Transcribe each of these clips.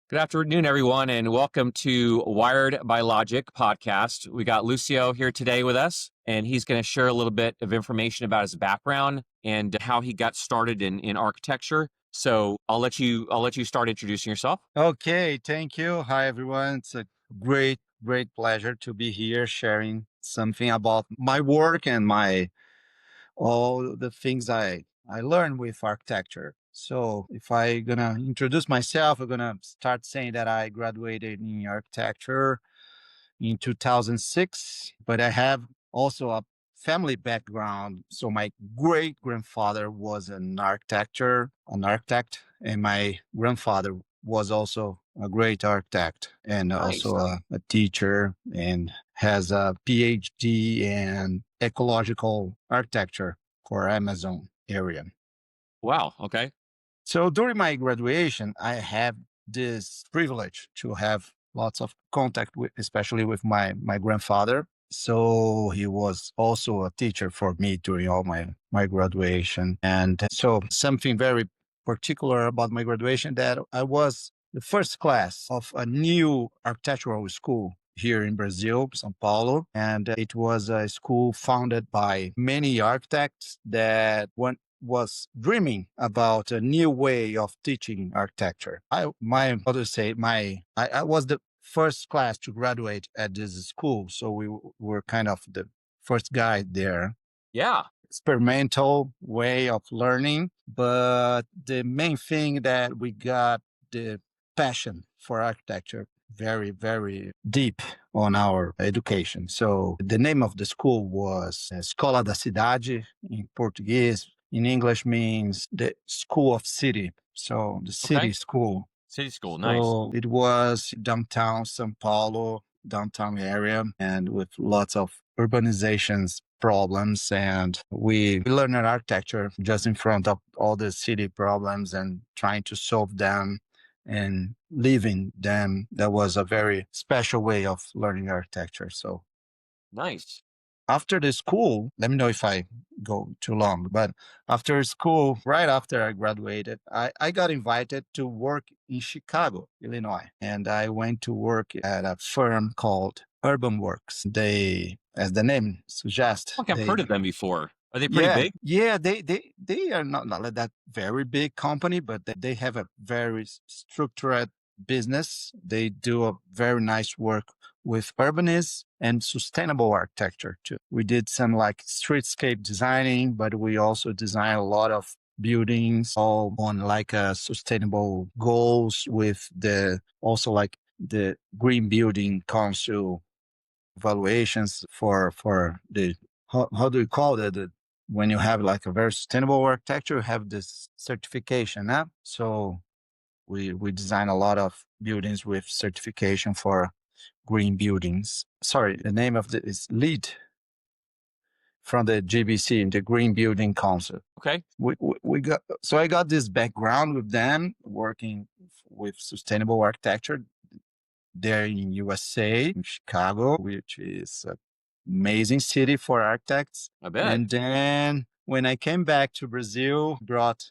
Good afternoon, everyone, and welcome to Wired by Logic podcast. We got Lucio here today with us, and he's going to share a little bit of information about his background and how he got started in architecture. So I'll let you start introducing yourself. Okay, thank you. Hi, everyone. It's a great pleasure to be here sharing something about my work and my all the things I learned with architecture. So, if I gonna introduce myself, I'm gonna start saying that I graduated in architecture in 2006, but I have also a family background. So my great grandfather was an architect, and my grandfather was also a great architect and Nice. also a teacher and has a PhD in ecological architecture for Amazon area. Wow. Okay. So during my graduation, I have this privilege to have lots of contact with, especially with my grandfather. So he was also a teacher for me during all my graduation. And so something very particular about my graduation that I was the first class of a new architectural school here in Brazil, São Paulo. And it was a school founded by many architects that was dreaming about a new way of teaching architecture. My mother say I was the first class to graduate at this school, so we were kind of the first guy there. Yeah. Experimental way of learning, but the main thing that we got the passion for architecture very deep on our education. So the name of the school was Escola da Cidade in Portuguese. In English means the school of city. So the city Okay. school. City school. Nice. So it was downtown Sao Paulo, downtown area, and with lots of urbanizations problems. And we learned architecture just in front of all the city problems and trying to solve them and living them. That was a very special way of learning architecture. So Nice. after the school, let me know if I go too long, but after school, right after I graduated, I got invited to work in Chicago, Illinois. And I went to work at a firm called Urban Works. They, as the name suggests, I think I've heard of them before. Are they pretty big? they are not like that very big company, but they have a very structured business. They do a very nice work with urbanism and sustainable architecture too. We did some like streetscape designing, but we also design a lot of buildings all on like sustainable goals with the also like the Green Building Council evaluations for the how do you call it? When you have like a very sustainable architecture, you have this certification. Huh? So we design a lot of buildings with certification for green buildings. Sorry, the name of the is LEED from the GBC, the Green Building Council. Okay. We got so I got this background with them working with sustainable architecture there in USA, in Chicago, which is an amazing city for architects. I bet. And then when I came back to Brazil, brought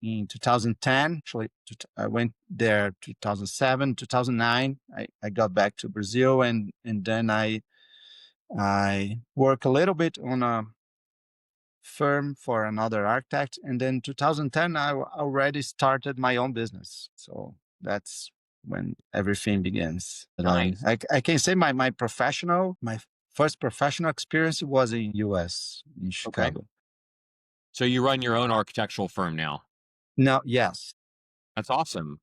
in 2010, actually, I went there 2007, 2009. I got back to Brazil and then I work a little bit on a firm for another architect. And then 2010, I already started my own business. So that's when everything begins. But, Nice. I can say my first professional experience was in US, in Okay. Chicago. So you run your own architectural firm now. No, yes. That's awesome.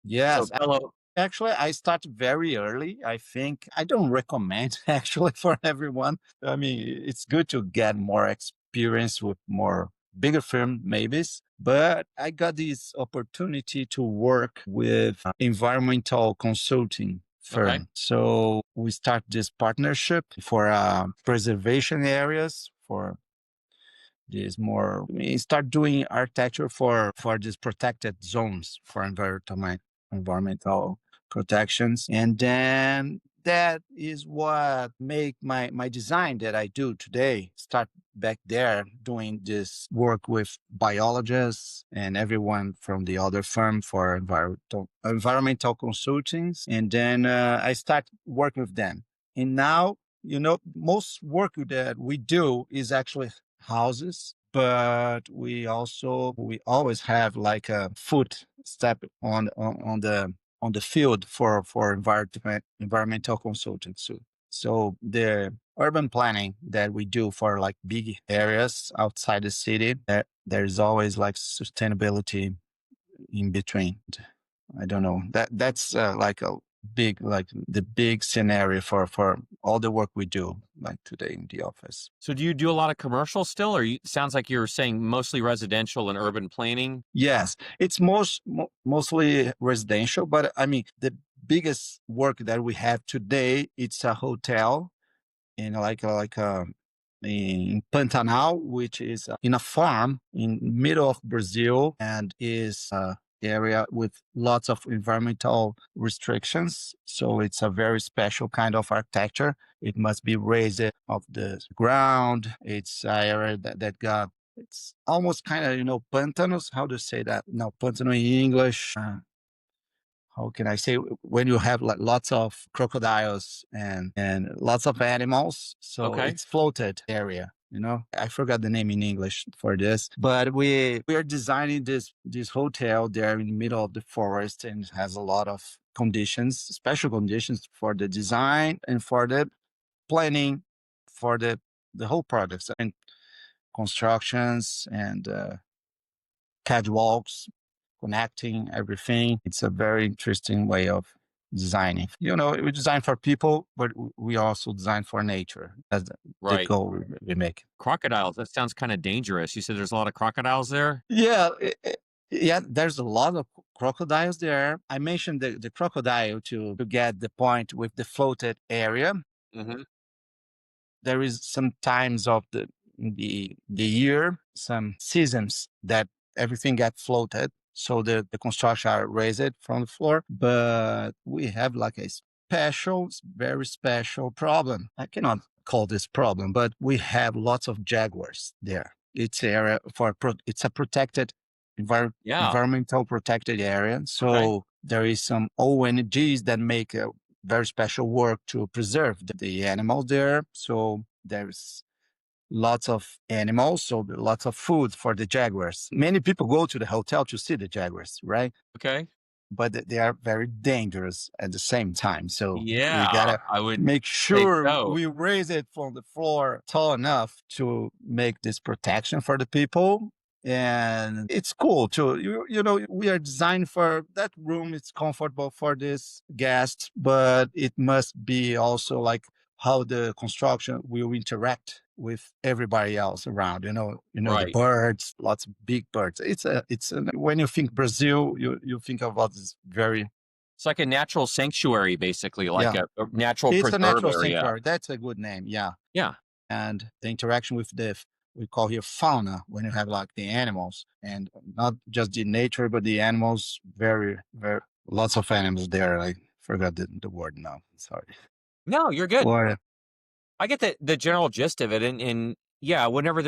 So Yes. fellow. Actually, I started very early. I think I don't recommend actually for everyone. I mean, it's good to get more experience with more bigger firm maybes, but I got this opportunity to work with environmental consulting Okay. firm. So we start this partnership for preservation areas for this more we start doing architecture for these protected zones for environmental protections. And then that is what make my design that I do today start back there doing this work with biologists and everyone from the other firm for environmental consultings. And then I start working with them. And now, most work that we do is actually houses, but we always have like a foot step on the field for environmental consultants. So the urban planning that we do for like big areas outside the city, there's always like sustainability in between. I don't know. That's like a big, like the big scenario for all the work we do like today in the office. So do you do a lot of commercial still, or sounds like you're saying mostly residential and urban planning? Yes, it's mostly residential, but I mean the biggest work that we have today, it's a hotel in in Pantanal, which is in a farm in middle of Brazil, and is area with lots of environmental restrictions. So it's a very special kind of architecture. It must be raised off the ground. It's an area that got, it's almost kind of, pantanus. How to say that? No, pantano in English. How can I say, when you have like lots of crocodiles and lots of animals. So Okay. it's floated area. I forgot the name in English for this, but we are designing this hotel there in the middle of the forest, and it has a lot of conditions, special conditions for the design and for the planning for the whole project and constructions and catwalks, connecting everything. It's a very interesting way of designing. We design for people, but we also design for nature. That's the Right. goal we make. Crocodiles. That sounds kind of dangerous. You said there's a lot of crocodiles there? Yeah, yeah. There's a lot of crocodiles there. I mentioned the crocodile to get the point with the floated area. Hmm. There is some times of the year, some seasons that everything got floated. So the construction are raised from the floor, but we have like a very special problem. I cannot call this problem, but we have lots of jaguars there. It's area it's a protected Yeah. environmental protected area. Okay. So there is some ONGs that make a very special work to preserve the animals there. So there's lots of animals, so lots of food for the jaguars. Many people go to the hotel to see the jaguars, right? Okay. But they are very dangerous at the same time. So we Yeah, gotta I would make say sure so. we raise it from the floor tall enough to make this protection for the people. And it's cool too. We are designed for that room. It's comfortable for this guest, but it must be also like how the construction will interact with everybody else around. The Right. birds, lots of big birds. When you think Brazil, you think about this very, It's like a natural sanctuary, basically, like yeah. a natural It's a preserve natural area. sanctuary. That's a good name. Yeah. Yeah. And the interaction with we call here fauna, when you have like the animals, and not just the nature, but the animals, very, very, lots of animals there. I forgot the word now. Sorry. No, you're good. Or I get the general gist of it, and yeah, whenever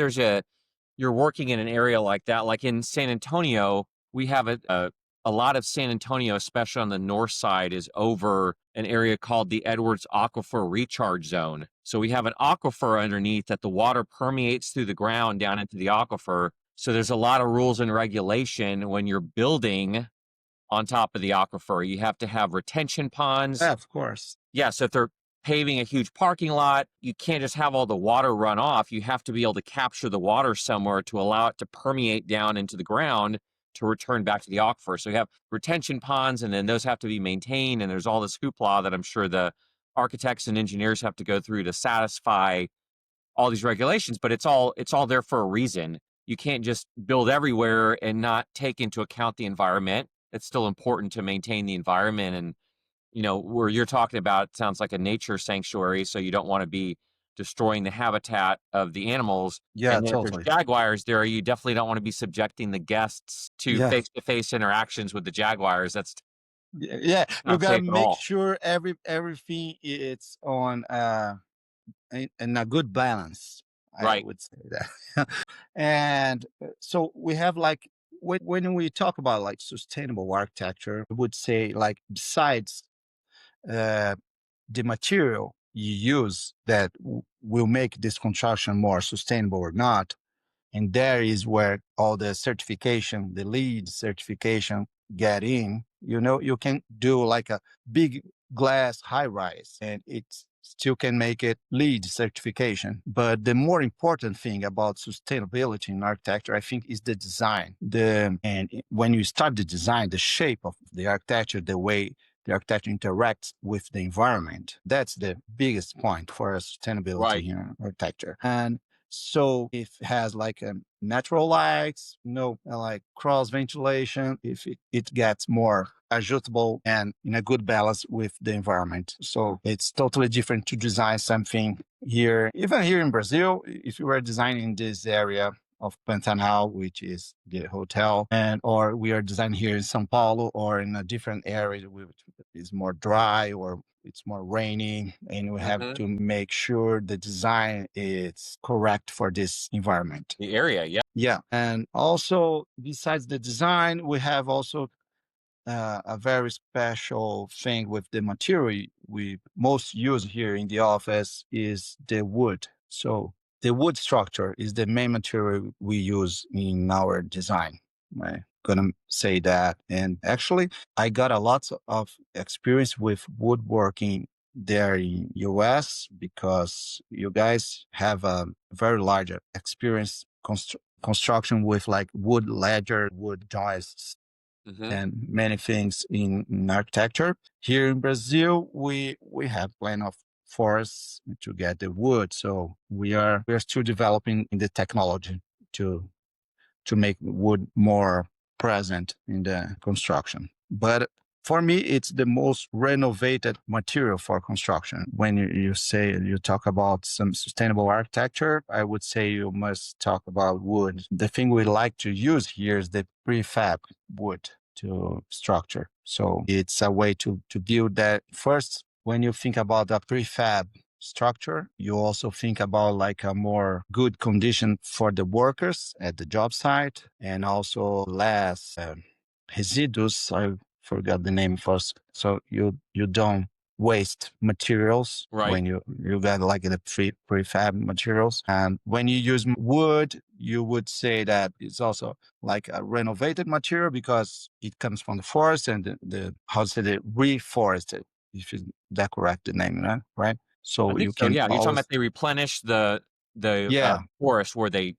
you're working in an area like that, like in San Antonio, we have a lot of San Antonio, especially on the north side, is over an area called the Edwards Aquifer Recharge Zone. So we have an aquifer underneath that the water permeates through the ground down into the aquifer. So there's a lot of rules and regulation when you're building on top of the aquifer. You have to have retention ponds. yeah, of course. Yeah, so if they're paving a huge parking lot, you can't just have all the water run off. You have to be able to capture the water somewhere to allow it to permeate down into the ground to return back to the aquifer. So you have retention ponds, and then those have to be maintained. And there's all this hoopla that I'm sure the architects and engineers have to go through to satisfy all these regulations. But it's all there for a reason. You can't just build everywhere and not take into account the environment. It's still important to maintain the environment, and where you're talking about, it sounds like a nature sanctuary, so you don't want to be destroying the habitat of the animals. Yeah, And then if there's totally. jaguars there, you definitely don't want to be subjecting the guests to Yeah. face-to-face interactions with the jaguars. That's Yeah, you Not gotta safe at make all. sure everything it's on in a good balance. I Right. would say that. And so we have like when we talk about like sustainable architecture, I would say like besides uh, the material you use that will make this construction more sustainable or not. And there is where all the certification, the lead certification get in. You know, you can do like a big glass high rise and it still can make it lead certification. But the more important thing about sustainability in architecture, I think, is the design. When you start the design, the shape of the architecture, the way the architecture interacts with the environment. That's the biggest point for sustainability Right. in architecture. And so if it has like natural lights, like cross ventilation, if it gets more adjustable and in a good balance with the environment. So it's totally different to design something here, even here in Brazil, if you were designing this area of Pantanal, which is the hotel, and or we are designing here in São Paulo or in a different area which is more dry or it's more raining, and we have Hmm. to make sure the design is correct for this environment. The area. Yeah. Yeah. And also, besides the design, we have also a very special thing with the material we most use here in the office is the wood. So the wood structure is the main material we use in our design. I'm gonna say that. And actually, I got a lot of experience with woodworking there in US because you guys have a very large experience construction with like wood ledger, wood joists, Hmm. and many things in architecture. Here in Brazil, we have plenty of forests to get the wood, so we are still developing in the technology to to make wood more present in the construction. But for me, it's the most renovated material for construction. When you talk about some sustainable architecture, I would say you must talk about wood. The thing we like to use here is the prefab wood to structure. So it's a way to build that. First, when you think about a prefab structure, you also think about like a more good condition for the workers at the job site and also less residues. I forgot the name first. So you don't waste materials Right. when you got like the prefab materials. And when you use wood, you would say that it's also like a renovated material because it comes from the forest and the how to say the reforested, if is that correct the name, right? I So think you so. can Yeah. You're talking always, about they replenish the yeah, forest where they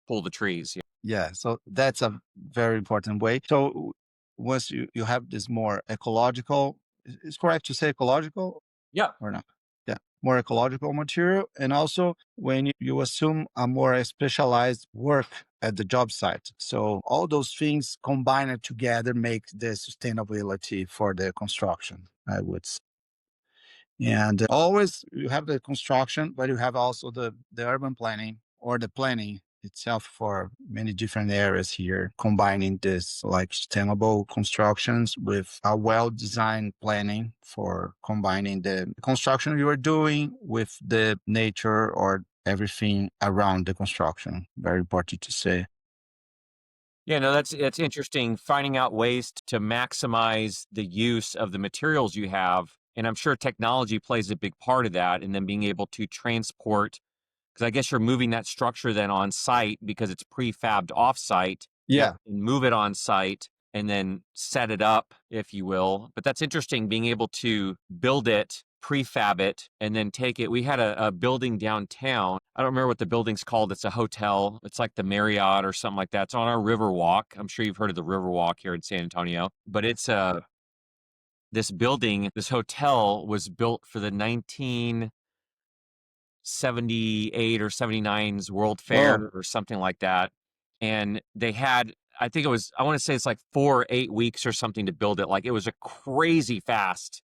pull the trees. Yeah. yeah. So that's a very important way. So once you have this more ecological, is correct to say ecological Yeah. or not? Yeah, more ecological material. And also when you assume a more specialized work at the job site. So all those things combined together make the sustainability for the construction, I would say. And always you have the construction, but you have also the urban planning or the planning itself for many different areas here, combining this like sustainable constructions with a well-designed planning for combining the construction you are doing with the nature or everything around the construction. Very important to say. Yeah, no, that's interesting. Finding out ways to maximize the use of the materials you have, and I'm sure technology plays a big part of that. And then being able to transport, because I guess you're moving that structure then on site because it's prefabbed off site. You have Yeah. to move it on site and then set it up, if you will. But that's interesting, being able to build it, prefab it, and then take it. We had a building downtown. I don't remember what the building's called. It's a hotel. It's like the Marriott or something like that. It's on our Riverwalk. I'm sure you've heard of the Riverwalk here in San Antonio. But it's this building, this hotel was built for the 1978 or 79's World Oh, Fair or something like that. And they had, I think it was, I want to say it's like 4 or 8 weeks or something to build it. Like it was a crazy fast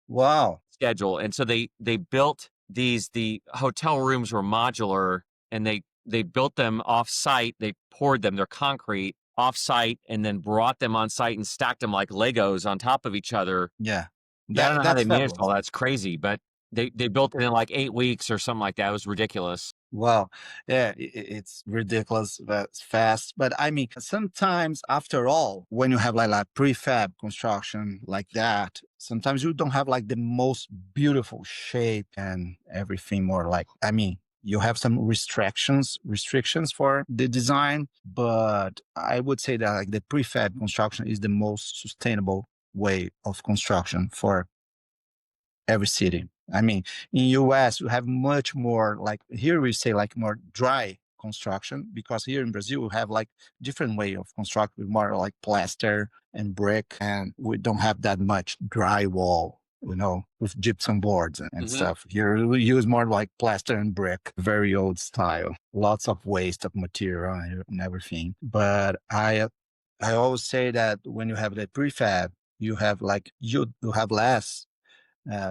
wow. schedule. And so they built the hotel rooms were modular and they built them off site. They poured them, they're concrete, offsite and then brought them on site and stacked them like Legos on top of each other. Yeah. I don't know how That's they managed all fabulous. that. It's crazy, but they built it in like 8 weeks or something like that. It was ridiculous. Wow. Yeah, it's ridiculous. That's fast. But I mean, sometimes after all, when you have like prefab construction like that, sometimes you don't have like the most beautiful shape and everything more like, I mean, you have some restrictions for the design, but I would say that like the prefab construction is the most sustainable way of construction for every city. I mean, in US, you have much more like here we say like more dry construction because here in Brazil we have like different way of construction with more like plaster and brick, and we don't have that much drywall, with gypsum boards and Hmm. stuff. Here we use more like plaster and brick, very old style. Lots of waste of material and everything. But I always say that when you have the prefab, you have less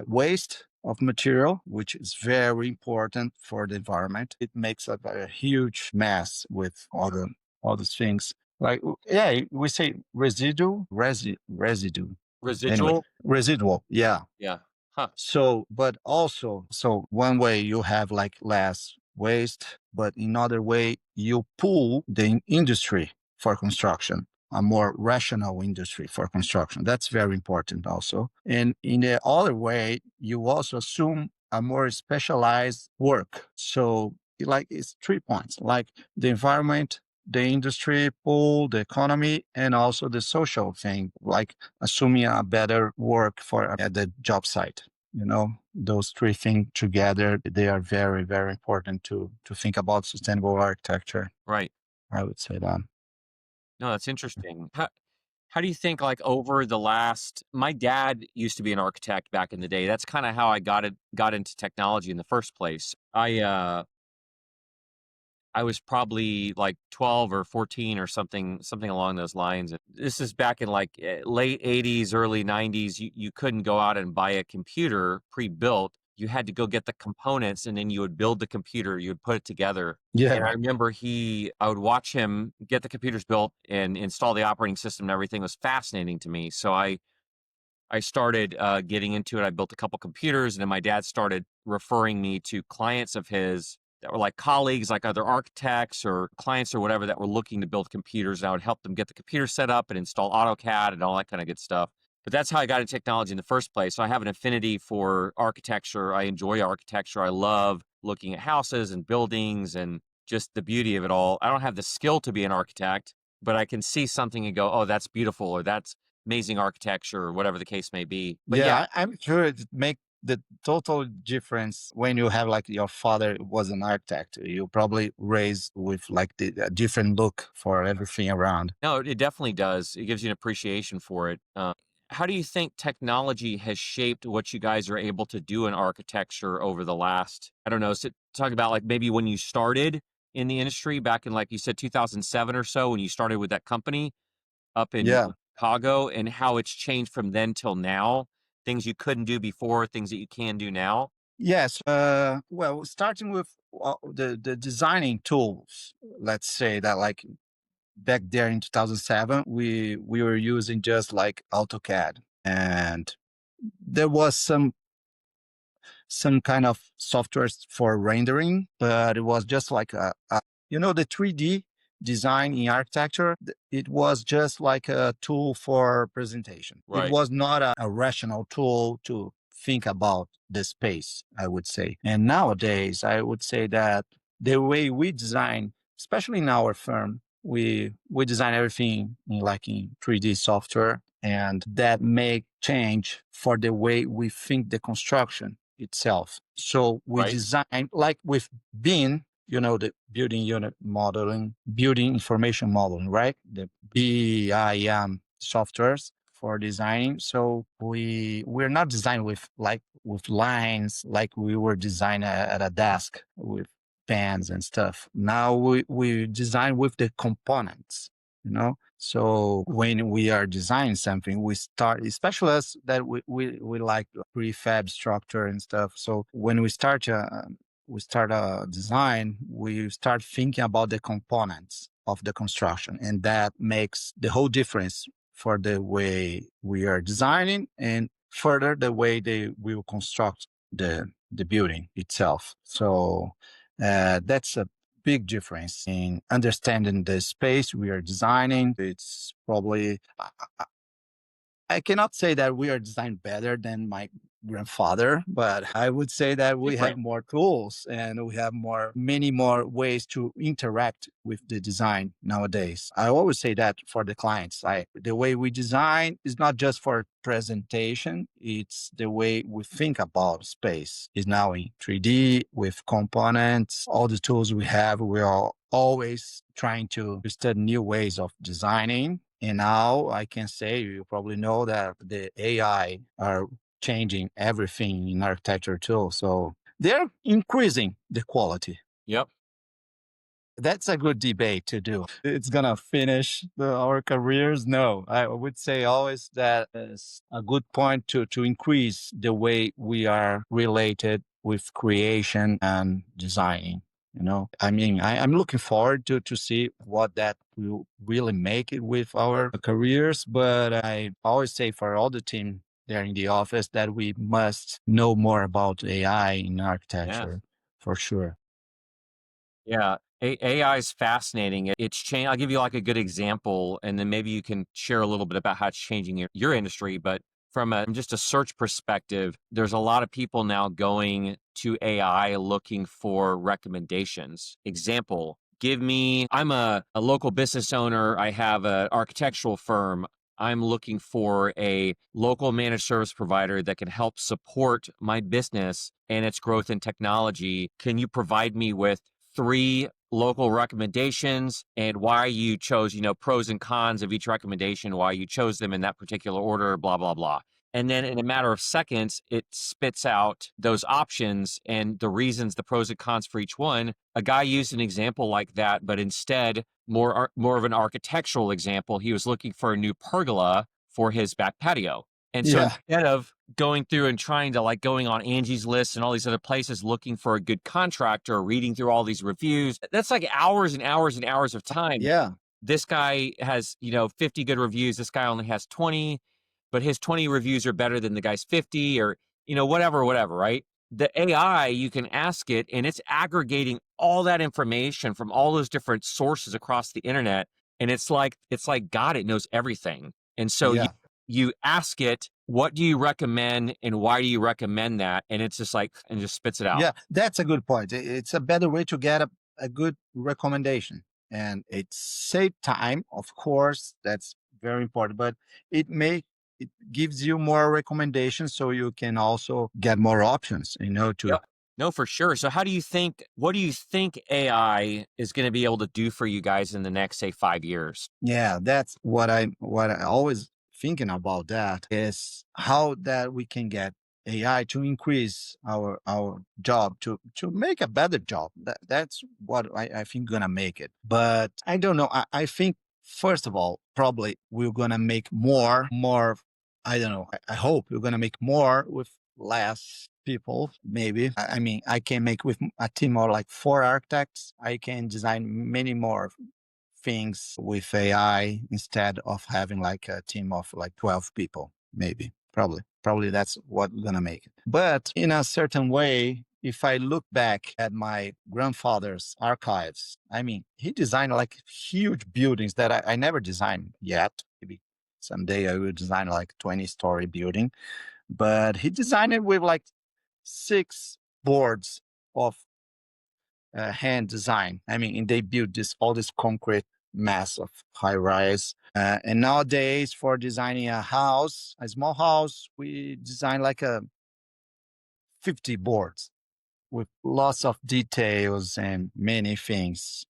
waste of material, which is very important for the environment. It makes a huge mess with all these things. Like, yeah, we say residue. Anyway, Residual? residual. Yeah. Yeah. Huh. So, but also, so one way you have like less waste, but in other way you pull the industry for construction, a more rational industry for construction. That's very important also. And in the other way, you also assume a more specialized work. So like it's 3 points, like the environment, the industry pull, the economy, and also the social thing, like assuming a better work for at the job site. Those three things together, they are very, very important to think about sustainable architecture. Right. I would say that. No, that's interesting. How do you think, like, over the last my dad used to be an architect back in the day. That's kinda how I got into technology in the first place. I was probably like 12 or 14 or something along those lines. And this is back in like late 80s, early 90s. You couldn't go out and buy a computer pre-built. You had to go get the components and then you would build the computer, you would put it together. And Yeah. I remember I would watch him get the computers built and install the operating system and everything. It was fascinating to me. So I started getting into it. I built a couple computers, and then my dad started referring me to clients of his that were like colleagues, like other architects or clients or whatever that were looking to build computers. And I would help them get the computer set up and install AutoCAD and all that kind of good stuff. But that's how I got into technology in the first place. So I have an affinity for architecture. I enjoy architecture. I love looking at houses and buildings and just the beauty of it all. I don't have the skill to be an architect, but I can see something and go, oh, that's beautiful, or that's amazing architecture, or whatever the case may be. But yeah, Yeah, I'm sure it make the total difference when you have like your father was an architect. You probably raised with like the a different look for everything around. no, it definitely does. It gives you an appreciation for it. How do you think technology has shaped what you guys are able to do in architecture over the last, I don't know, talk about like maybe when you started in the industry back in, like you said, 2007 or so, when you started with that company up in Yeah. Chicago, and how it's changed from then till now, things you couldn't do before, things that you can do now? Yes. Well, starting with the designing tools, let's say that like back there in 2007, we were using just like AutoCAD, and there was some kind of softwares for rendering, but it was just like the 3D design in architecture. It was just like a tool for presentation. It Right, was not a rational tool to think about the space, I would say. And nowadays, I would say that the way we design, especially in our firm, we design everything in 3D software, and that make change for the way we think the construction itself. So we right, design like with BIM, the building unit modeling, building information modeling, right? The BIM softwares for designing. So we're not designing with lines like we were designing at a desk with pens and stuff. Now we design with the components. So when we are designing something, we start, especially us that we like prefab structure and stuff. So when we start a design, we start thinking about the components. of the construction. And that makes the whole difference for the way we are designing and further the way they will construct the building itself. So that's a big difference in understanding the space we are designing. It's probably, I cannot say that we are designed better than my grandfather, but I would say that we Different. have more tools and we have many more ways to interact with the design nowadays. I always say that for the clients. The way we design is not just for presentation, it's the way we think about space. Is now in 3D with components, all the tools we have, we are always trying to study new ways of designing. And now I can say, you probably know that the AI are changing everything in architecture too. So they're increasing the quality. Yep. That's a good debate to do. It's gonna finish our careers. No, I would say always that is a good point to increase the way we are related with creation and designing. I mean, I'm looking forward to see what that will really make it with our careers. But I always say for all the team there in the office that we must know more about AI in Yeah. architecture for sure. Yeah. AI is fascinating. It's changed. I'll give you like a good example, and then maybe you can share a little bit about how it's changing your industry. But from just a search perspective, there's a lot of people now going to AI looking for recommendations. Example, I'm a local business owner. I have an architectural firm. I'm looking for a local managed service provider that can help support my business and its growth in technology. Can you provide me with 3 local recommendations and why you chose, pros and cons of each recommendation, why you chose them in that particular order, blah, blah, blah. And then in a matter of seconds, it spits out those options and the reasons, the pros and cons for each one. A guy used an example like that, but instead more of an architectural example. He was looking for a new pergola for his back patio. And so Yeah. instead of going through and trying to going on Angie's List and all these other places looking for a good contractor, reading through all these reviews, that's like hours and hours and hours of time. Yeah. This guy has, 50 good reviews. This guy only has 20, but his 20 reviews are better than the guy's 50 or, whatever, right? The AI, you can ask it and it's aggregating all that information from all those different sources across the internet. And it's like God, it knows everything. And so Yeah. you ask it, what do you recommend and why do you recommend that? And it's just and just spits it out. Yeah, that's a good point. It's a better way to get a good recommendation. And it save time, of course, that's very important, but it gives you more recommendations so you can also get more options, to Yep. No, for sure. So what do you think AI is going to be able to do for you guys in the next, say, 5 years? yeah, that's what I always thinking about that is how that we can get AI to increase our job to make a better job. That's what I think gonna make it. But I don't know. I think first of all, probably we're gonna make more. I don't know. I hope we're gonna make more with less people. Maybe. I mean, I can make with a team of like 4 architects. I can design many more things with AI instead of having like a team of like 12 people, maybe. Probably that's what's gonna make it. But in a certain way, if I look back at my grandfather's archives, I mean, he designed like huge buildings that I never designed yet. Maybe someday I will design like 20-story building, but he designed it with like 6 boards of hand design. I mean, and they built all this concrete mass of high rise. And nowadays, for designing a small house, we design like a 50 boards with lots of details and many things.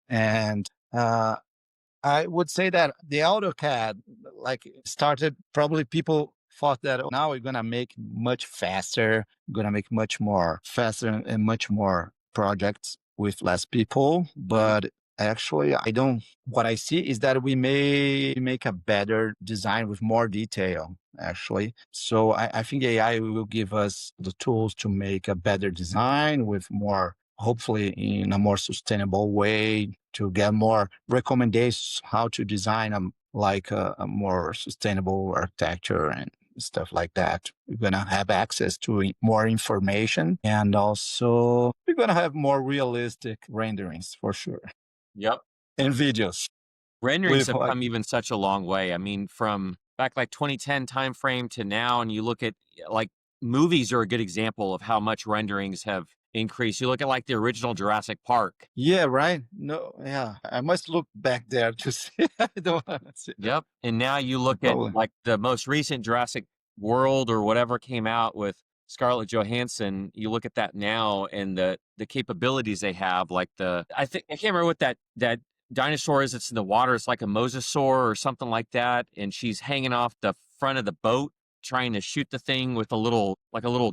And I would say that the AutoCAD like started probably people thought that, "Oh, now we're gonna make much faster, gonna make much more faster and much more projects with less people." But actually I don't what I see is that we may make a better design with more detail actually. So I think AI will give us the tools to make a better design with more hopefully in a more sustainable way to get more recommendations how to design a more sustainable architecture and stuff like that. We're going to have access to more information, and also we're going to have more realistic renderings for sure, Yep. and videos Renderings with have like, come even such a long way. I mean, from back like 2010 timeframe to now, and you look at like movies are a good example of how much renderings have increased. You look at like the original Jurassic Park. yeah, right. No, yeah, I must look back there to see. I don't want to see that. Yep. And now you look at Probably. like the most recent Jurassic World or whatever came out with Scarlett Johansson. You look at that now and the capabilities they have, like I think I can't remember what that dinosaur is. It's in the water. It's like a mosasaur or something like that, and she's hanging off the front of the boat trying to shoot the thing with a little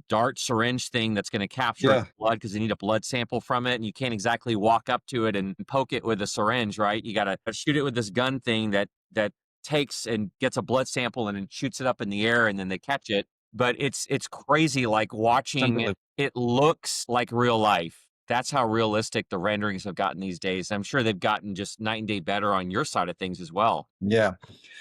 dart syringe thing that's going to capture its Yeah, blood because they need a blood sample from it, and you can't exactly walk up to it and poke it with a syringe, right? You got to shoot it with this gun thing that takes and gets a blood sample and then shoots it up in the air, and then they catch it. But it's crazy, like it's watching it. unbelievable. It looks like real life. That's how realistic the renderings have gotten these days. I'm sure they've gotten just night and day better on your side of things as well. Yeah,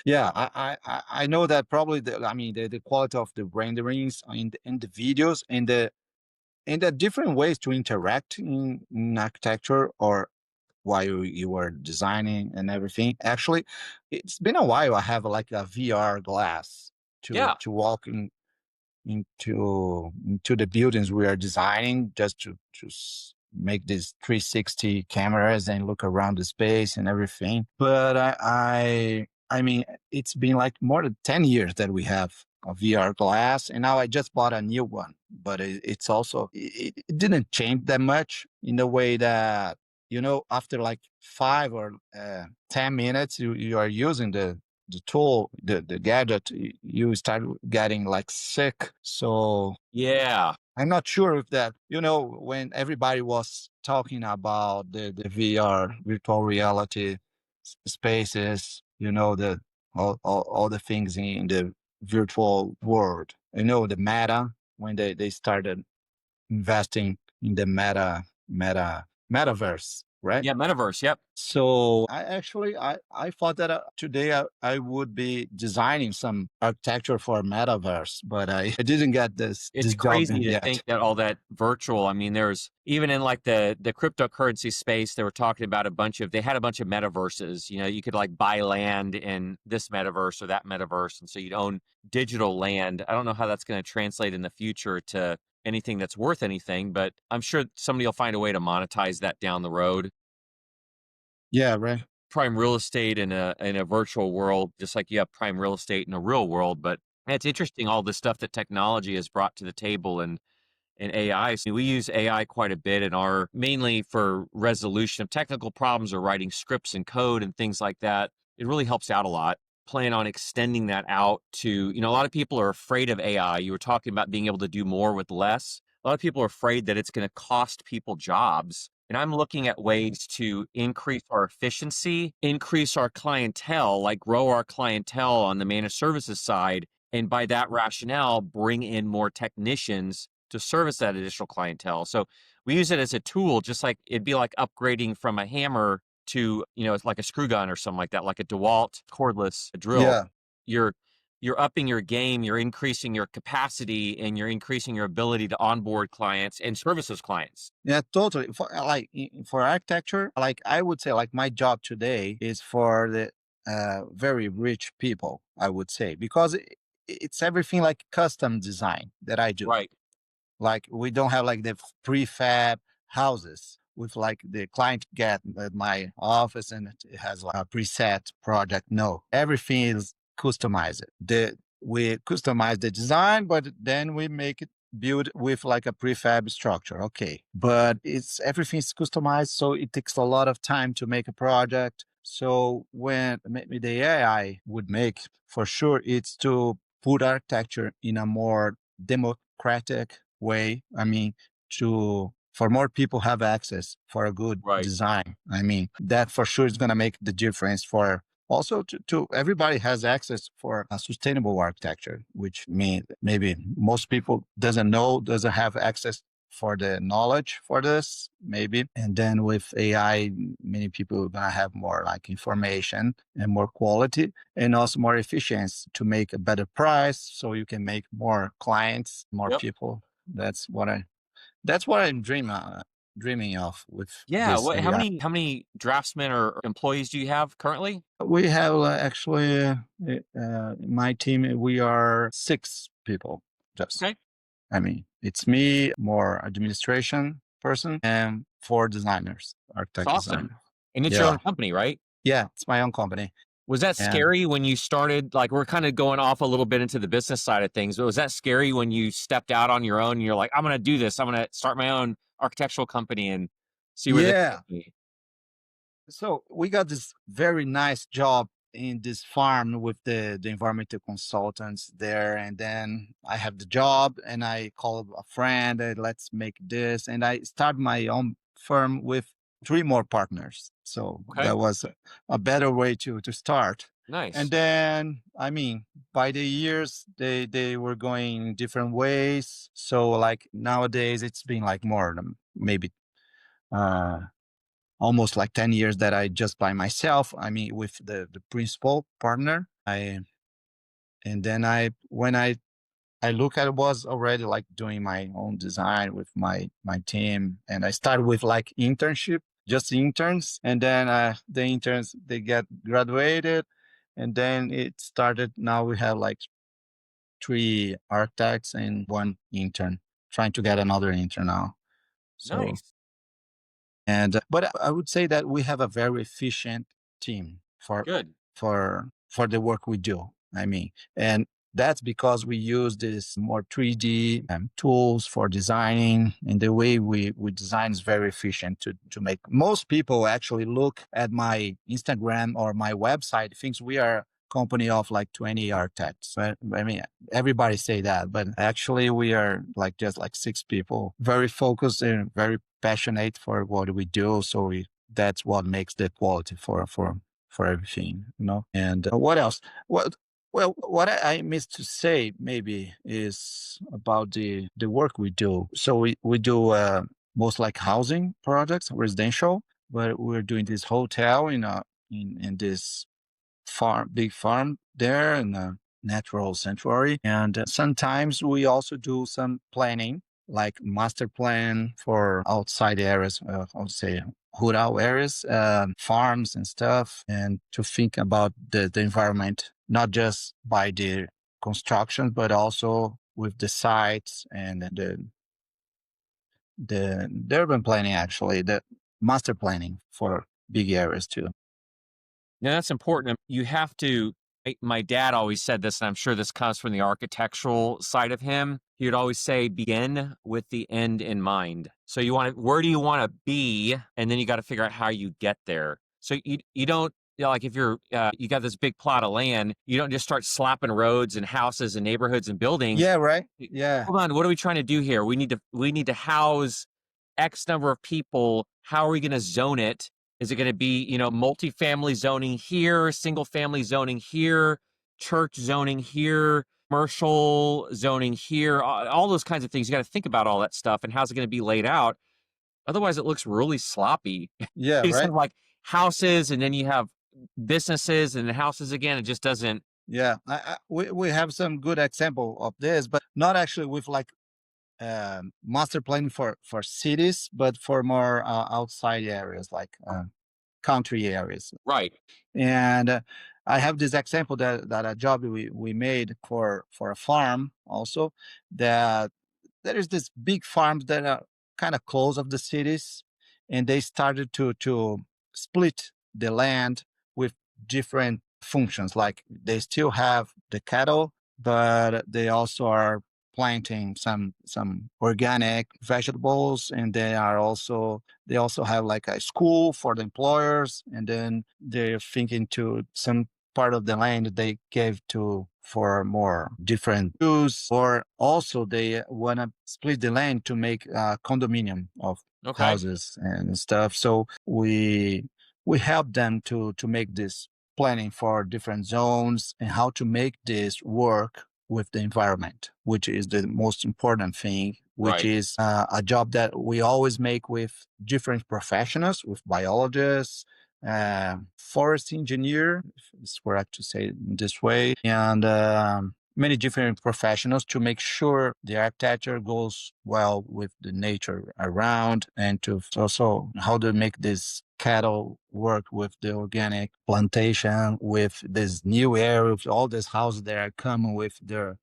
yeah. I know that probably I mean the quality of the renderings in the videos and the different ways to interact in architecture or while you were designing and everything. Actually, it's been a while. I have like a VR glass Yeah. to walk into the buildings we are designing, just to make these 360 cameras and look around the space and everything. But I mean, it's been like more than 10 years that we have a VR glass, and now I just bought a new one. But it's also it didn't change that much in the way that, after like 5 or 10 minutes, you are using the tool, the gadget, you start getting like sick. So Yeah. I'm not sure if that, when everybody was talking about the VR, virtual reality spaces, all the things in the virtual world, the meta, when they started investing in the metaverse, right? Yeah. Metaverse. Yep. So I thought that today I would be designing some architecture for metaverse, but I didn't get this It's job crazy to think yet. that all that virtual. I mean, there's even in like the cryptocurrency space, they were talking about they had a bunch of metaverses. You know, you could like buy land in this metaverse or that metaverse. And so you'd own digital land. I don't know how that's going to translate in the future to anything that's worth anything, but I'm sure somebody will find a way to monetize that down the road. Yeah, right. Prime real estate in a virtual world, just like you have prime real estate in a real world. But it's interesting all the stuff that technology has brought to the table and AI. So we use AI quite a bit in our mainly for resolution of technical problems or writing scripts and code and things like that. It really helps out a lot. Plan on extending that out to, a lot of people are afraid of AI. You were talking about being able to do more with less. A lot of people are afraid that it's going to cost people jobs. And I'm looking at ways to increase our efficiency, increase our clientele, like grow our clientele on the managed services side. And by that rationale, bring in more technicians to service that additional clientele. So we use it as a tool, just like it'd be like upgrading from a hammer to, it's like a screw gun or something like that, like a DeWalt cordless drill. Yeah, You're you're upping your game, you're increasing your capacity, and you're increasing your ability to onboard clients and service those clients. yeah, totally. For for architecture, like I would say, like my job today is for the very rich people. I would say because it's everything like custom design that I do. Right. Like we don't have like the prefab houses with like the client get at my office and it has like a preset project. No, everything is customized. We customize the design, but then we make it build with like a prefab structure. Okay, but it's everything's customized, so it takes a lot of time to make a project. So when maybe the AI would make for sure, it's to put architecture in a more democratic way. I mean, to for more people have access for a good Right. design. I mean, that for sure is going to make the difference for also to everybody has access for a sustainable architecture, which mean maybe most people doesn't have access for the knowledge for this, maybe. And then with AI, many people are gonna have more like information and more quality and also more efficiency to make a better price so you can make more clients, more Yep. people. That's what I'm dreaming of with Yeah. this What? How AI. many draftsmen or employees do you have currently? We have actually my team. We are 6 people. Just Okay. I mean, it's me, more administration person, and 4 designers, It's architect awesome. designer. And it's your Yeah, own company, right? yeah, it's my own company, Was that and scary when you started? Like, we're kind of going off a little bit into the business side of things, but was that scary when you stepped out on your own and you're like, I'm going to do this. I'm going to start my own architectural company and see where this yeah. takes me? So we got this very nice job in this farm with the environmental consultants there. And then I have the job and I call a friend, let's make this. And I start my own firm with 3 more partners. So Okay. that was a better way to start. And Nice. then, I mean, by the years, they were going different ways. So like nowadays, it's been like more than maybe uh, almost like 10 years that I just by myself. I mean, with the principal partner. And then when I look at it was already like doing my own design with my team. And I started with like internship, just interns. And then the interns, they get graduated. And then it started. Now we have like 3 architects and 1 intern, trying to get another intern now. So Nice. and but I would say that we have a very efficient team Good. for the work we do. I mean, and that's because we use this more 3D tools for designing, and the way we design is very efficient to make. Most people actually look at my Instagram or my website, thinks we are a company of like 20 architects. But I mean, everybody say that, but actually we are like just like 6 people, very focused and very passionate for what we do. So that's what makes the quality for everything, you know. And what else? What well, what I missed to say maybe is about the work we do. So we do most like housing projects, residential, but we're doing this hotel in this big farm there in a natural sanctuary. And sometimes we also do some planning, like master plan for outside areas, I would say rural areas, farms and stuff, and to think about the environment, not just by the construction, but also with the sites and the urban planning, actually, the master planning for big areas too. Now that's important. You have to. My dad always said this, and I'm sure this comes from the architectural side of him. He would always say, "Begin with the end in mind." So you want to, where do you want to be, and then you got to figure out how you get there. So you don't, like, if you're you got this big plot of land, you don't just start slapping roads and houses and neighborhoods and buildings. Yeah, right. Yeah. Hold on, what are we trying to do here? We need to house X number of people. How are we going to zone it? Is it going to be, multifamily zoning here, single family zoning here, church zoning here, commercial zoning here, all those kinds of things. You got to think about all that stuff and how's it going to be laid out. Otherwise, it looks really sloppy. Yeah, You just right. have like houses and then you have businesses and houses again. It just doesn't. Yeah, we have some good example of this, but not actually with like master planning for cities, but for more outside areas like country areas. Right. And I have this example that a job we made for a farm also, that there is this big farms that are kind of close of the cities, and they started to split the land with different functions. Like they still have the cattle, but they also are planting some organic vegetables, and they also have like a school for the employers, and then they're thinking to some part of the land they gave to for more different use, or also they want to split the land to make a condominium of Okay. houses and stuff. So we help them to make this planning for different zones and how to make this work with the environment, which is the most important thing. which Right. is a job that we always make with different professionals, with biologists, forest engineer, if it's correct to say it this way, and many different professionals to make sure the architecture goes well with the nature around, and to also how to make this cattle work with the organic plantation, with this new area, with all these houses that are coming with their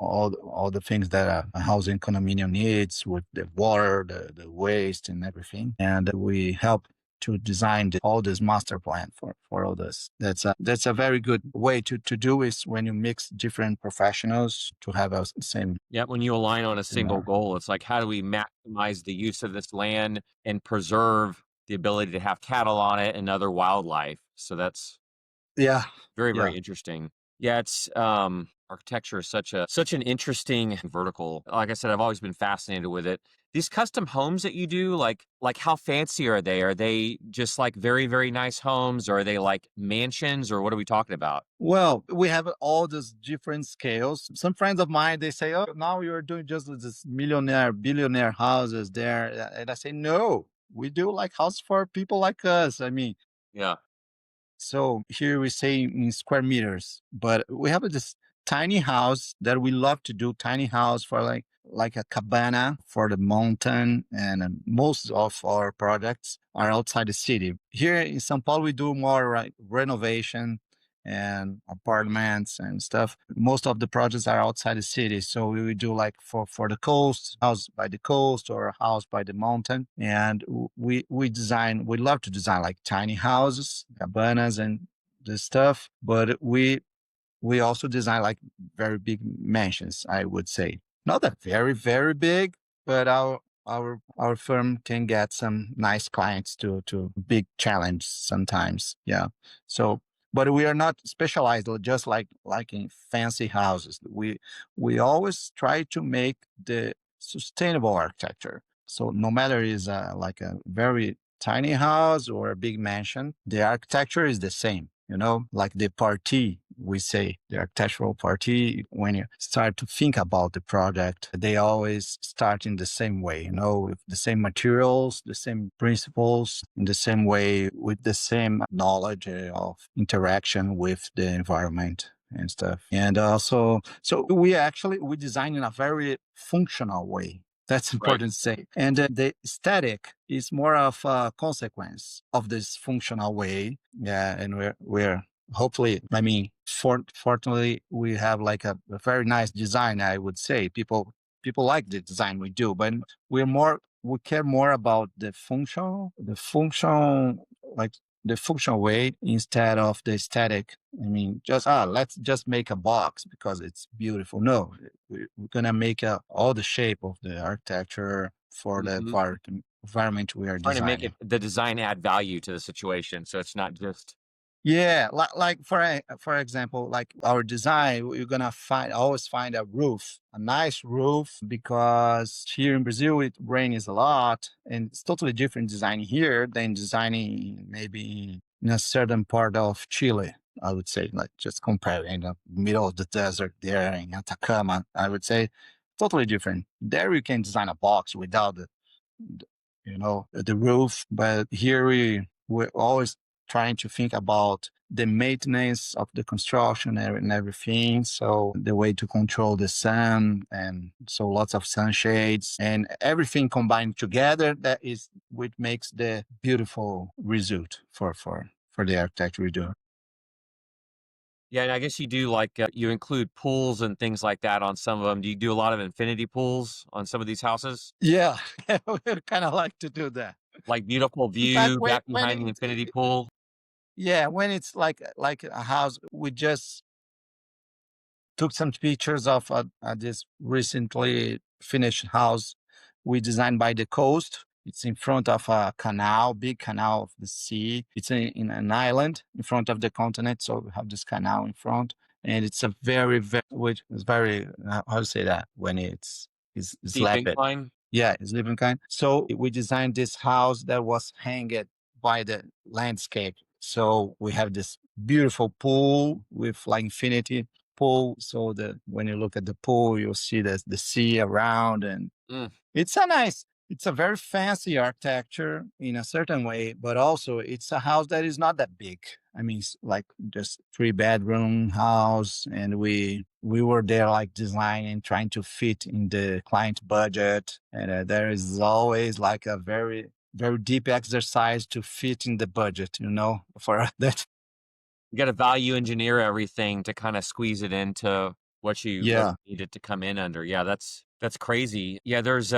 all the things that a housing condominium needs, with the water, the waste, and everything. And we help to design all this master plan for all this. That's a very good way to do is when you mix different professionals to have a same. Yeah, when you align on a single Yeah, goal, it's like, how do we maximize the use of this land and preserve the ability to have cattle on it and other wildlife? So that's yeah, very, yeah. very interesting. Yeah, it's architecture is such an interesting vertical. Like I said, I've always been fascinated with it. These custom homes that you do, like how fancy are they? Are they just like very, very nice homes, or are they like mansions, or what are we talking about? Well, we have all these different scales. Some friends of mine, they say, "Oh, now you're doing just this millionaire, billionaire houses there," and I say, "No, we do like house for people like us." I mean, Yeah. so here we say in square meters, but we have this tiny house that we love to do. Tiny house for like a cabana for the mountain, and most of our projects are outside the city. Here in São Paulo, we do more like renovation and apartments and stuff. Most of the projects are outside the city, so we would do like for the coast, house by the coast or a house by the mountain. And we love to design like tiny houses, cabanas, and this stuff. But we also design like very big mansions, I would say. Not that very big, but our firm can get some nice clients to big challenge sometimes. Yeah. So, but we are not specialized just like in fancy houses. We always try to make the sustainable architecture. So no matter is like a very tiny house or a big mansion, the architecture is the same. Like the party, we say the architectural party, when you start to think about the project, they always start in the same way, with the same materials, the same principles, in the same way, with the same knowledge of interaction with the environment and stuff. And also, so we design in a very functional way. That's Right. important to say. And the aesthetic is more of a consequence of this functional way. Yeah, and we're hopefully, I mean, fortunately, we have like a very nice design. I would say people like the design we do, but we care more about like the functional way instead of the aesthetic. I mean, just let's just make a box because it's beautiful. No, we're gonna make all the shape of the architecture for the Hmm. environment we are Trying to make it designing. the design add value to the situation, so it's not just Yeah, like for example, like our design, you're gonna always find a roof, a nice roof, because here in Brazil it rains a lot, and it's totally different design here than designing maybe in a certain part of Chile. I would say, like just compare in the middle of the desert there in Atacama. I would say totally different. There you can design a box without the roof, but here we're always trying to think about the maintenance of the construction and everything. So the way to control the sun, and so lots of sunshades and everything combined together, that is what makes the beautiful result for the architecture we do. yeah, and I guess you do like, you include pools and things like that on some of them. Do you do a lot of infinity pools on some of these houses? Yeah, we kind of like to do that. Like beautiful In fact, view back behind the infinity pool? yeah, when it's like a house, we just took some pictures of this recently finished house we designed by the coast. It's in front of a canal, big canal of the sea. It's in an island in front of the continent, so we have this canal in front, and it's a which is very how to say that when it's Steep leopard. incline? Yeah, it's living kind. So we designed this house that was hanged by the landscape. So we have this beautiful pool with like infinity pool. So that when you look at the pool, you'll see the sea around, and Mm. it's a very fancy architecture in a certain way, but also it's a house that is not that big. I mean, it's like just 3-bedroom house, and we were there like designing, trying to fit in the client budget, and there is always like a very deep exercise to fit in the budget, for that. You got to value engineer everything to kind of squeeze it into what Yeah. you need it to come in under. Yeah, that's crazy. Yeah, there's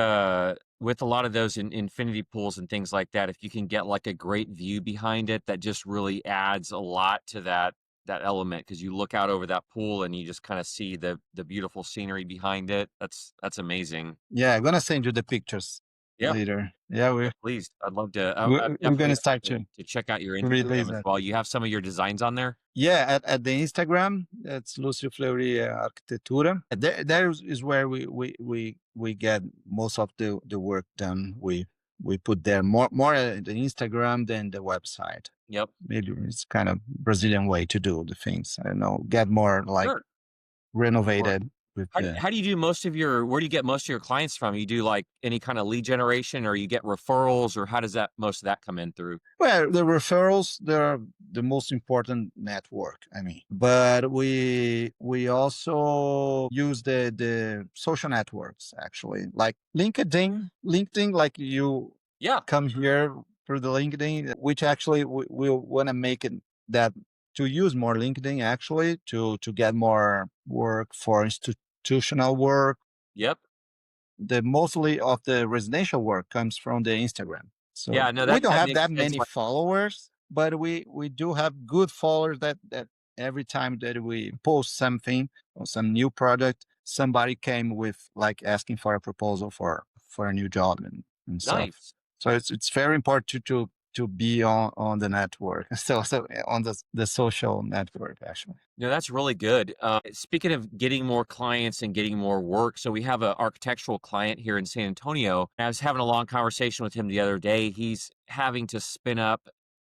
with a lot of those infinity pools and things like that, if you can get like a great view behind it, that just really adds a lot to that element, because you look out over that pool and you just kind of see the beautiful scenery behind it. That's amazing. Yeah, I'm gonna send you the pictures Yeah, later. Yeah, yeah, please. I'd love to. I we're definitely gonna have start to check out your release Instagram as that. well. You have some of your designs on there. Yeah, at the Instagram, it's Lucio Fleury Arquitetura. There is where we get most of the work done. We put there more at the Instagram than the website. Yep. Maybe it's kind of Brazilian way to do the things. I don't know, get more like Sure. Sure. renovated with the. How do you do most of your where do you get most of your clients from? You do like any kind of lead generation, or you get referrals, or how does that most of that come in through? Well, the referrals, they're the most important network. I mean, but we also use the social networks actually, like LinkedIn. LinkedIn, like you Yeah. come here through the LinkedIn, which actually we want to make it that to use more LinkedIn actually to get more work for institutional work. Yep. The mostly of the residential work comes from the Instagram. So Yeah, no, we that don't that have makes that sense. many Like, followers, but we do have good followers that every time that we post something or some new product, somebody came with like asking for a proposal for a new job and stuff. nice. So it's very important to be on the network. So on the social network actually. No, that's really good. Speaking of getting more clients and getting more work, so we have an architectural client here in San Antonio. I was having a long conversation with him the other day. He's having to spin up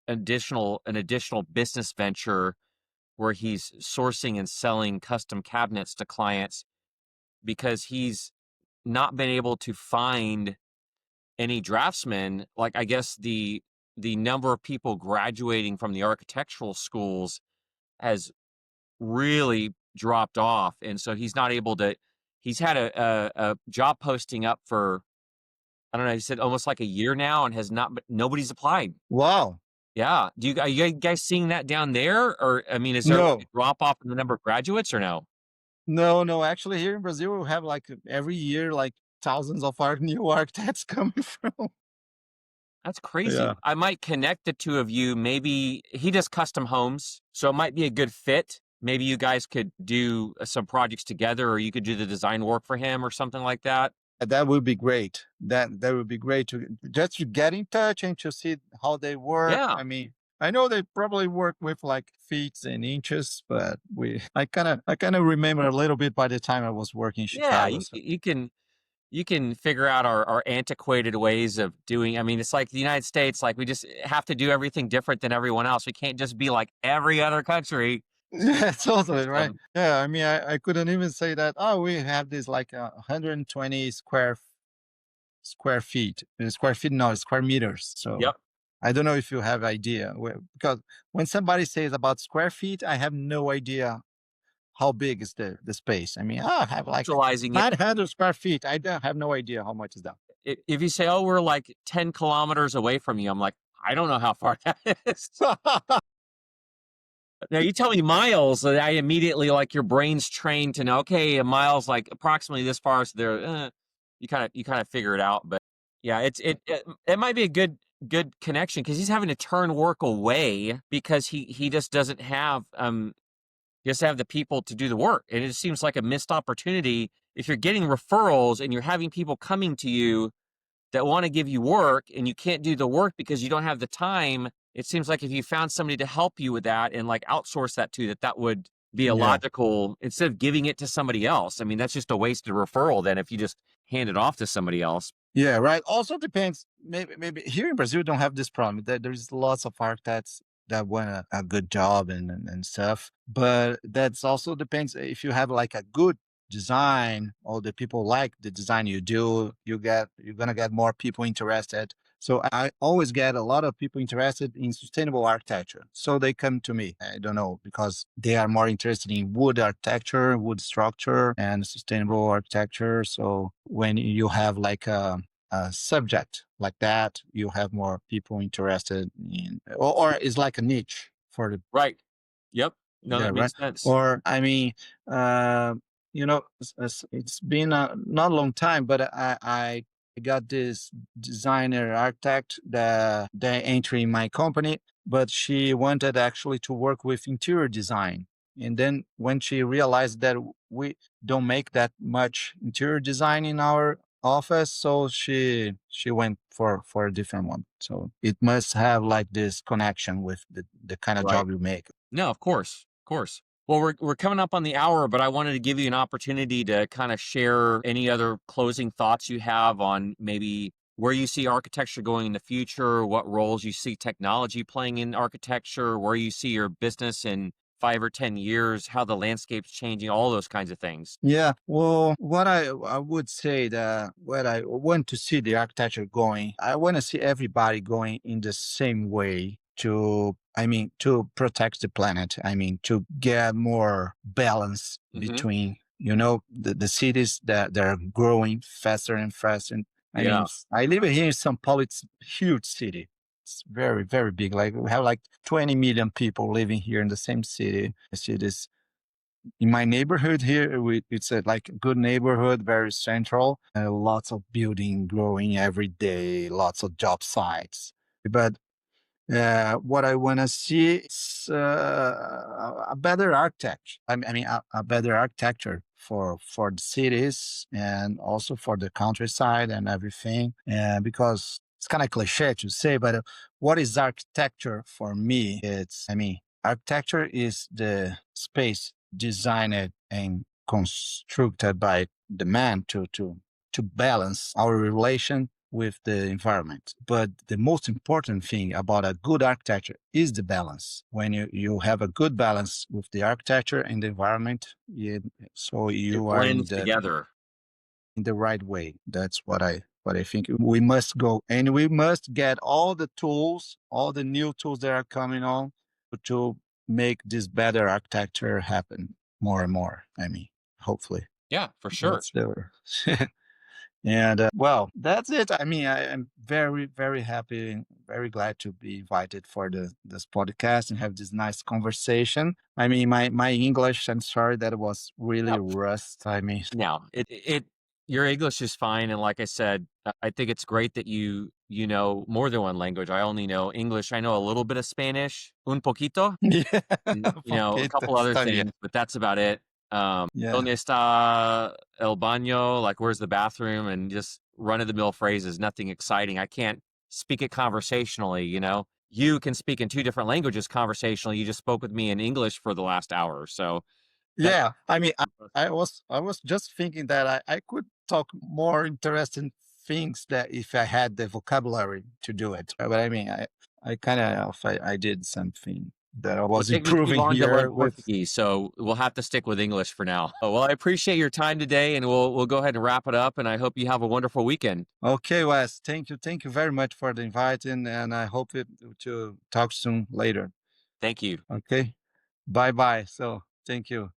an additional business venture where he's sourcing and selling custom cabinets to clients, because he's not been able to find any draftsmen. Like, I guess the number of people graduating from the architectural schools has really dropped off, and so he's not able to. He's had a job posting up for, I don't know, he said almost like a year now, and has not. Nobody's applied. Wow. Yeah, are you guys seeing that down there, or I mean, is there like a No. drop off in the number of graduates, or no? No, no. Actually, here in Brazil, we have like every year, like thousands of our new architects coming from. That's crazy. Yeah. I might connect the two of you. Maybe he does custom homes, so it might be a good fit. Maybe you guys could do some projects together, or you could do the design work for him or something like that. That would be great. That would be great to just to get in touch and to see how they work. Yeah. I mean, I know they probably work with like feet and inches, but I kind of remember a little bit by the time I was working in Yeah, Chicago. So you can figure out our antiquated ways of doing. I mean, it's like the United States, like we just have to do everything different than everyone else. We can't just be like every other country. yeah, totally right. Um, Yeah, I mean, I couldn't even say that. Oh, we have this like 120 square feet. Square feet, no, square meters. So yep. I don't know if you have idea because when somebody says about square feet, I have no idea how big is the space. I mean, I have like Visualizing it. 900 square feet. I don't have no idea how much is that. If you say, "Oh, we're like 10 kilometers away from you," I'm like, I don't know how far that is. Now you tell me miles, and I immediately, like, your brain's trained to know, okay, a mile's like approximately this far. So there, you kind of figure it out. But yeah, it might be a good connection, because he's having to turn work away because he just doesn't have he has to have the people to do the work, and it seems like a missed opportunity. If you're getting referrals and you're having people coming to you that want to give you work, and you can't do the work because you don't have the time, it seems like if you found somebody to help you with that and like outsource that to, that would be a yeah. logical, instead of giving it to somebody else. I mean, that's just a wasted referral then if you just hand it off to somebody else. Yeah, right. Also depends. Maybe here in Brazil we don't have this problem. There's lots of architects that want a good job and stuff. But that's also depends if you have like a good design or the people like the design you do, you're gonna get more people interested. So I always get a lot of people interested in sustainable architecture. So they come to me. I don't know, because they are more interested in wood architecture, wood structure, and sustainable architecture. So when you have like a subject like that, you have more people interested in, or it's like a niche for the, Right. Yep. No, yeah, that right. makes sense. Or I mean, uh, it's been not a long time, but I got this designer architect that entering my company, but she wanted actually to work with interior design. And then when she realized that we don't make that much interior design in our office, so she went for a different one. So it must have like this connection with the kind of Right. job you make. No, of course, of course. Well, we're coming up on the hour, but I wanted to give you an opportunity to kind of share any other closing thoughts you have on maybe where you see architecture going in the future, what roles you see technology playing in architecture, where you see your business in 5 or 10 years, how the landscape's changing, all those kinds of things. Yeah, well, what I would say that what I want to see the architecture going, I want to see everybody going in the same way to, I mean, to protect the planet. I mean, to get more balance Hmm. between, the cities that are growing faster and faster. And I mean, Yeah. I live here in São Paulo. It's a huge city. It's very, very big. Like we have like 20 million people living here in the same city. The city is in my neighborhood here. It's a like good neighborhood, very central. Lots of building growing every day, lots of job sites. But what I want to see is a better architecture. I mean, a better architecture for the cities and also for the countryside and everything. Because it's kind of cliche to say, but what is architecture for me? I mean, architecture is the space designed and constructed by the man to balance our relation with the environment. But the most important thing about a good architecture is the balance. When you have a good balance with the architecture and the environment, so It you are blends together. in the right way. That's what I think we must go, and we must get all the tools, all the new tools that are coming on to make this better architecture happen more and more. I mean, hopefully. Yeah, for sure. That's the and well, that's it. I mean, I am very, very happy and very glad to be invited for this podcast and have this nice conversation. I mean, my English, I'm sorry that it was really Yeah. rust. I mean, No, your English is fine, and like I said, I think it's great that you know more than one language. I only know English. I know a little bit of Spanish, un poquito, yeah, and a forget couple that other stuff. Yeah, things, but that's about it. yeah, ¿Dónde está el baño? Like, where's the bathroom? And just run of the mill phrases, nothing exciting. I can't speak it conversationally. You can speak in two different languages conversationally. You just spoke with me in English for the last hour, so that's yeah. I mean, I was just thinking that I could talk more interesting things that if I had the vocabulary to do it. But I mean, I kind of I did something that I Will was take me too improving long to learn here with. Portuguese, so we'll have to stick with English for now. Oh, well, I appreciate your time today, and we'll go ahead and wrap it up, and I hope you have a wonderful weekend. Okay, Wes. Thank you very much for the invite, and I hope to talk soon later. Thank you. Okay, bye bye. So thank you.